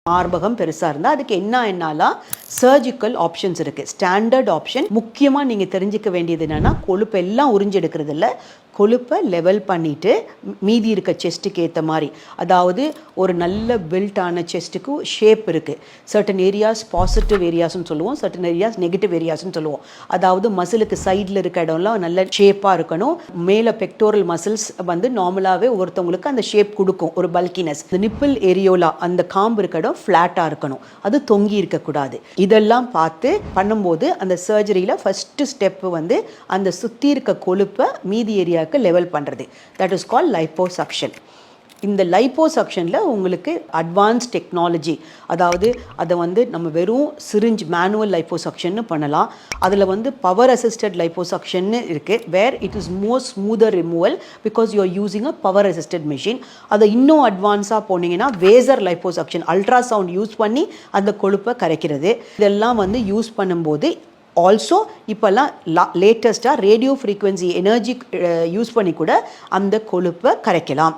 மார்பகம் பெருசாக இருந்தால் அதுக்கு என்னலாம் சர்ஜிக்கல் ஆப்ஷன்ஸ் இருக்குது. ஸ்டாண்டர்ட் ஆப்ஷன் முக்கியமாக நீங்கள் தெரிஞ்சிக்க வேண்டியது என்னென்னா, கொழுப்பு எல்லாம் உறிஞ்செடுக்கிறது இல்லை, கொழுப்பை லெவல் பண்ணிவிட்டு மீதி இருக்க செஸ்ட்டுக்கு ஏற்ற மாதிரி, அதாவது ஒரு நல்ல பில்ட்டான செஸ்ட்டுக்கு ஷேப் இருக்குது. சர்டன் ஏரியாஸ் பாசிட்டிவ் ஏரியாஸ்ன்னு சொல்லுவோம், சர்டன் ஏரியாஸ் நெகட்டிவ் ஏரியாஸ்ன்னு சொல்லுவோம். அதாவது மசிலுக்கு சைடில் இருக்க இடம்லாம் நல்ல ஷேப்பாக இருக்கணும். மேலே பெக்டோரல் மசில்ஸ் வந்து நார்மலாகவே ஒருத்தவங்களுக்கு அந்த ஷேப் கொடுக்கும், ஒரு பல்கினஸ். நிப்பிள் ஏரியோலா அந்த காம்பு இருக்க இடம் ஃப்ளாட்டாக இருக்கணும், அது தொங்கி இருக்கக்கூடாது. இதெல்லாம் பார்த்து பண்ணும்போது அந்த சர்ஜரியில் ஃபஸ்ட்டு ஸ்டெப்பு வந்து அந்த சுற்றி இருக்க கொழுப்பை மீதி ஏரியாவுக்கு லெவல் பண்ணுறது. That is called liposuction. இந்த லைப்போசக்ஷனில் உங்களுக்கு அட்வான்ஸ் டெக்னாலஜி, அதாவது அதை வந்து நம்ம வெறும் சிரிஞ்ச் மேனுவல் லைப்போசக்ஷன்னு பண்ணலாம். அதில் வந்து பவர் அசிஸ்டட் லைப்போசக்ஷன்னு இருக்குது, where it is more smoother removal because you are using a power assisted machine. அதை இன்னும் அட்வான்ஸாக போனீங்கன்னா வேசர் லைப்போசக்ஷன், அல்ட்ராசவுண்ட் யூஸ் பண்ணி அந்த கொழுப்பை கரைக்கிறது. இதெல்லாம் வந்து யூஸ் பண்ணும்போது ஆல்சோ இப்போல்லாம் லேட்டஸ்ட்டாக ரேடியோ ஃப்ரீக்வன்சி எனர்ஜி யூஸ் பண்ணி கூட அந்த கொழுப்பை கரைக்கலாம்.